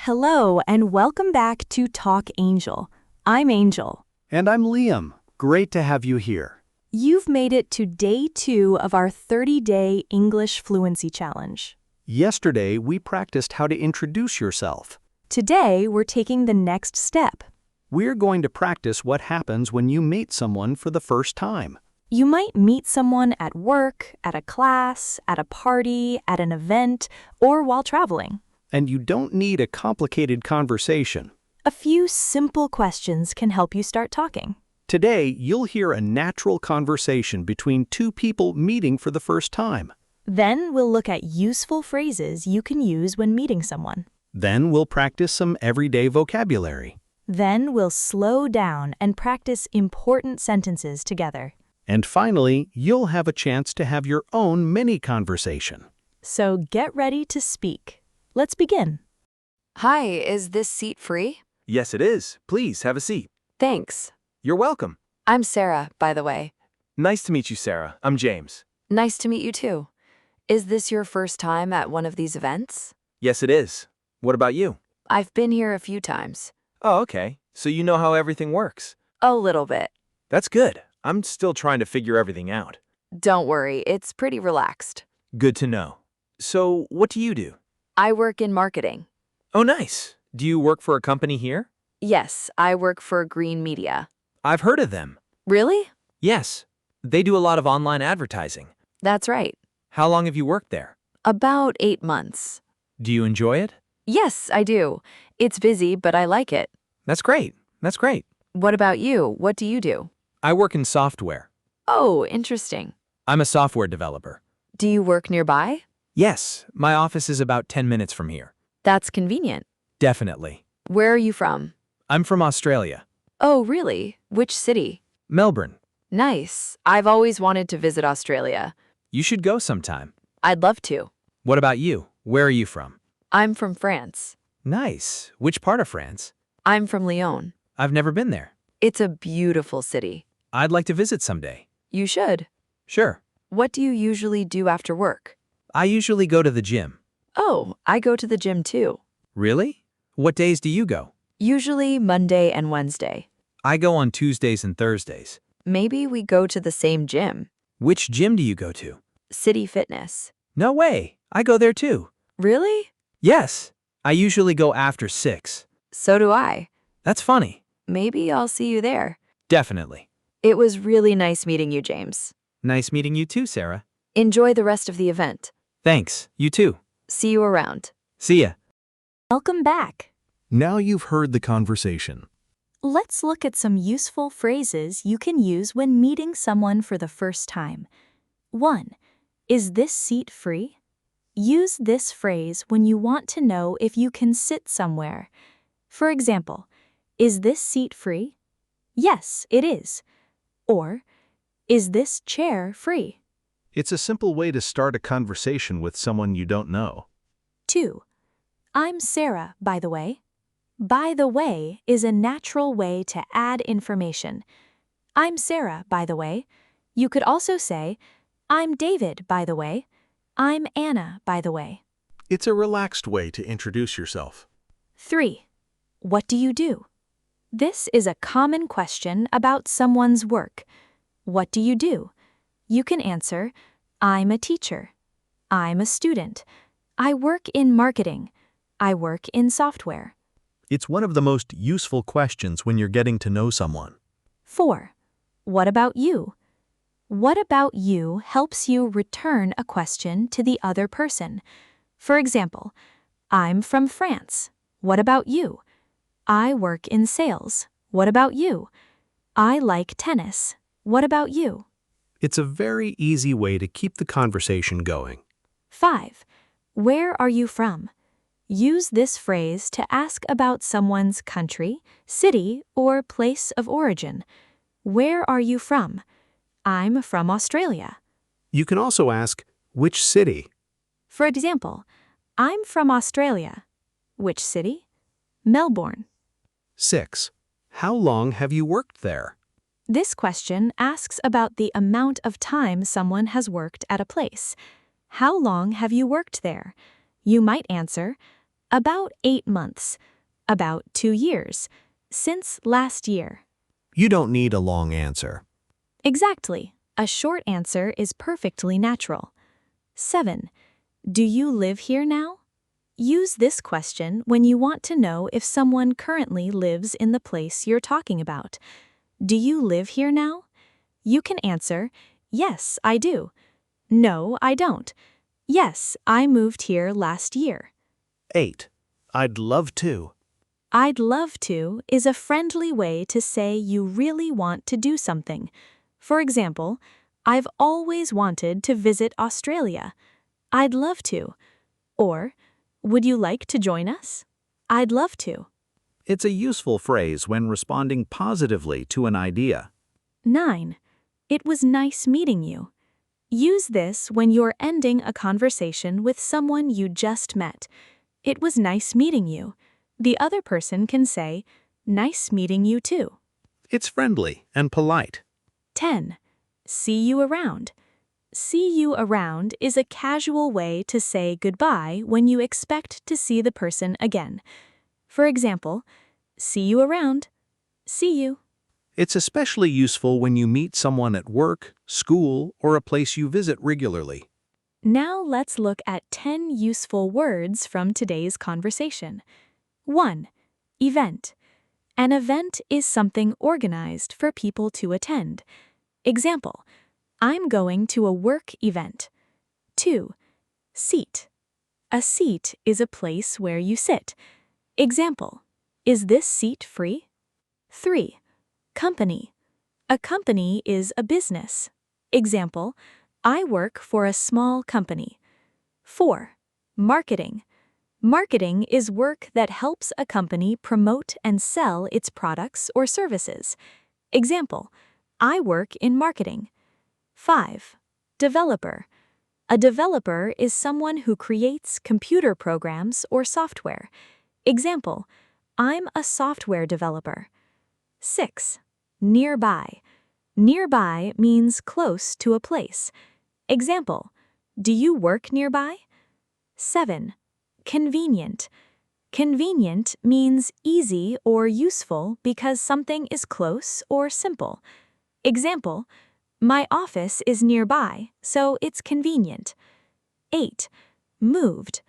Hello, and welcome back to Talk Angel. I'm Angel. And I'm Liam. Great to have you here. You've made it to day 2 of our 30-day English Fluency Challenge. Yesterday, we practiced how to introduce yourself. Today, we're taking the next step. We're going to practice what happens when you meet someone for the first time. You might meet someone at work, at a class, at a party, at an event, or while traveling. And you don't need a complicated conversation. A few simple questions can help you start talking. Today, you'll hear a natural conversation between two people meeting for the first time. Then we'll look at useful phrases you can use when meeting someone. Then we'll practice some everyday vocabulary. Then we'll slow down and practice important sentences together. And finally, you'll have a chance to have your own mini conversation. So get ready to speak. Let's begin. Hi, is this seat free? Yes, it is. Please have a seat. Thanks. You're welcome. I'm Sarah, by the way. Nice to meet you, Sarah. I'm James. Nice to meet you too. Is this your first time at one of these events? Yes, it is. What about you? I've been here a few times. Oh, okay. So you know how everything works. A little bit. That's good. I'm still trying to figure everything out. Don't worry, it's pretty relaxed. Good to know. So, what do you do? I work in marketing. Oh, nice. Do you work for a company here? Yes, I work for Green Media. I've heard of them. Really? Yes. They do a lot of online advertising. That's right. How long have you worked there? About 8 months. Do you enjoy it? Yes, I do. It's busy, but I like it. That's great. That's great. What about you? What do you do? I work in software. Oh, interesting. I'm a software developer. Do you work nearby? Yes, my office is about 10 minutes from here. That's convenient. Definitely. Where are you from? I'm from Australia. Oh, really? Which city? Melbourne. Nice. I've always wanted to visit Australia. You should go sometime. I'd love to. What about you? Where are you from? I'm from France. Nice. Which part of France? I'm from Lyon. I've never been there. It's a beautiful city. I'd like to visit someday. You should. Sure. What do you usually do after work? I usually go to the gym. Oh, I go to the gym too. Really? What days do you go? Usually Monday and Wednesday. I go on Tuesdays and Thursdays. Maybe we go to the same gym. Which gym do you go to? City Fitness. No way. I go there too. Really? Yes. I usually go after 6. So do I. That's funny. Maybe I'll see you there. Definitely. It was really nice meeting you, James. Nice meeting you too, Sarah. Enjoy the rest of the event. Thanks. You too. See you around. See ya. Welcome back. Now you've heard the conversation. Let's look at some useful phrases you can use when meeting someone for the first time. 1. Is this seat free? Use this phrase when you want to know if you can sit somewhere. For example, is this seat free? Yes, it is. Or, is this chair free? It's a simple way to start a conversation with someone you don't know. 2. I'm Sarah, by the way. By the way is a natural way to add information. I'm Sarah, by the way. You could also say, I'm David, by the way. I'm Anna, by the way. It's a relaxed way to introduce yourself. 3. What do you do? This is a common question about someone's work. What do you do? You can answer, I'm a teacher. I'm a student. I work in marketing. I work in software. It's one of the most useful questions when you're getting to know someone. 4. What about you? What about you helps you return a question to the other person. For example, I'm from France. What about you? I work in sales. What about you? I like tennis. What about you? It's a very easy way to keep the conversation going. 5. Where are you from? Use this phrase to ask about someone's country, city, or place of origin. Where are you from? I'm from Australia. You can also ask, which city? For example, I'm from Australia. Which city? Melbourne. 6. How long have you worked there? This question asks about the amount of time someone has worked at a place. How long have you worked there? You might answer, About 8 months. About 2 years. Since last year. You don't need a long answer. Exactly. A short answer is perfectly natural. 7. Do you live here now? Use this question when you want to know if someone currently lives in the place you're talking about. Do you live here now? You can answer, yes, I do. No, I don't. Yes, I moved here last year. 8. I'd love to. I'd love to is a friendly way to say you really want to do something. For example, I've always wanted to visit Australia. I'd love to. Or, would you like to join us? I'd love to. It's a useful phrase when responding positively to an idea. 9. It was nice meeting you. Use this when you're ending a conversation with someone you just met. It was nice meeting you. The other person can say, nice meeting you too. It's friendly and polite. 10. See you around. See you around is a casual way to say goodbye when you expect to see the person again. For example, see you around. See you. It's especially useful when you meet someone at work, school, or a place you visit regularly. Now let's look at 10 useful words from today's conversation. 1. Event. An event is something organized for people to attend. Example, I'm going to a work event. 2. Seat. A seat is a place where you sit. Example, is this seat free? 3. Company. A company is a business. Example, I work for a small company. 4. Marketing. Marketing is work that helps a company promote and sell its products or services. Example, I work in marketing. 5. Developer. A developer is someone who creates computer programs or software. Example, I'm a software developer. 6. Nearby. Nearby means close to a place. Example, do you work nearby? 7. Convenient. Convenient means easy or useful because something is close or simple. Example, my office is nearby, so it's convenient. 8. Moved.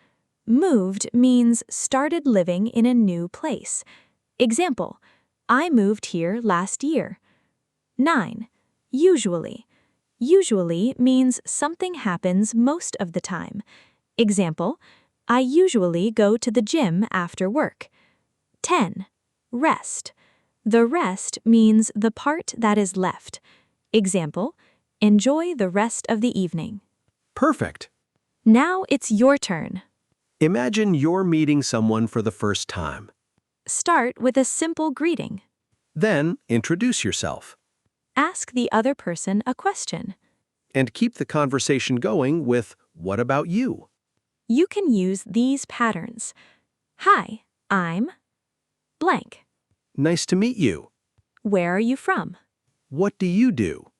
Moved means started living in a new place. Example, I moved here last year. 9. Usually. Usually means something happens most of the time. Example, I usually go to the gym after work. 10. Rest. The rest means the part that is left. Example, enjoy the rest of the evening. Perfect. Now it's your turn. Imagine you're meeting someone for the first time. Start with a simple greeting. Then introduce yourself. Ask the other person a question. And keep the conversation going with, what about you? You can use these patterns. Hi, I'm blank. Nice to meet you. Where are you from? What do you do?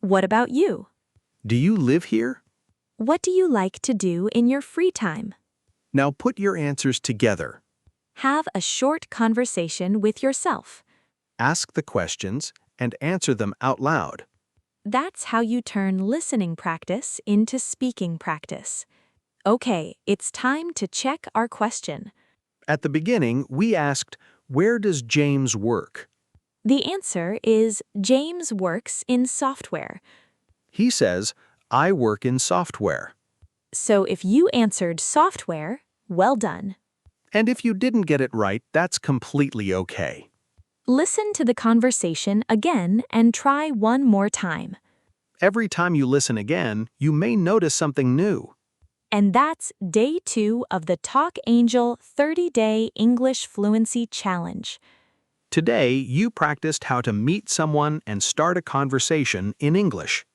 What about you? Do you live here? What do you like to do in your free time? Now put your answers together. Have a short conversation with yourself. Ask the questions and answer them out loud. That's how you turn listening practice into speaking practice. Okay, it's time to check our question. At the beginning, we asked, where does James work? The answer is James works in software. He says, I work in software. So if you answered software, well done. And if you didn't get it right, that's completely okay. Listen to the conversation again and try one more time. Every time you listen again, you may notice something new. And that's day 2 of the Talk Angel 30-Day English Fluency Challenge. Today, you practiced how to meet someone and start a conversation in English.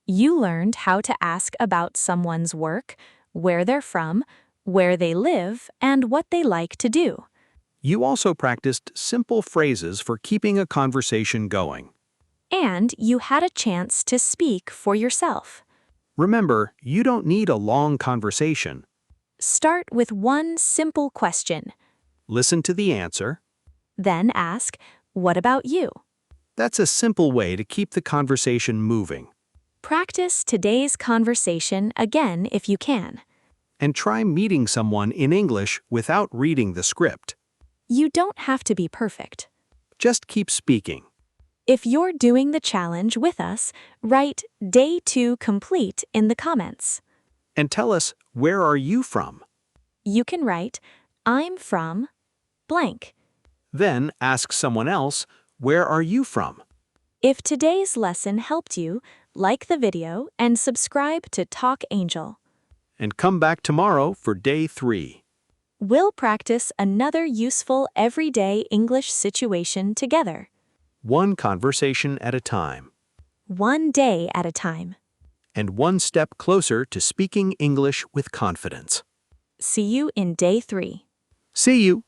You learned how to ask about someone's work, where they're from, where they live, and what they like to do. You also practiced simple phrases for keeping a conversation going. And you had a chance to speak for yourself. Remember, you don't need a long conversation. Start with one simple question. Listen to the answer. Then ask, "What about you?" That's a simple way to keep the conversation moving. Practice today's conversation again if you can. And try meeting someone in English without reading the script. You don't have to be perfect. Just keep speaking. If you're doing the challenge with us, write Day 2 complete in the comments. And tell us, where are you from? You can write, "I'm from blank." Then ask someone else, where are you from? If today's lesson helped you, like the video and subscribe to Talk Angel. And come back tomorrow for day 3. We'll practice another useful everyday English situation together. One conversation at a time. One day at a time. And one step closer to speaking English with confidence. See you in Day 3. See you!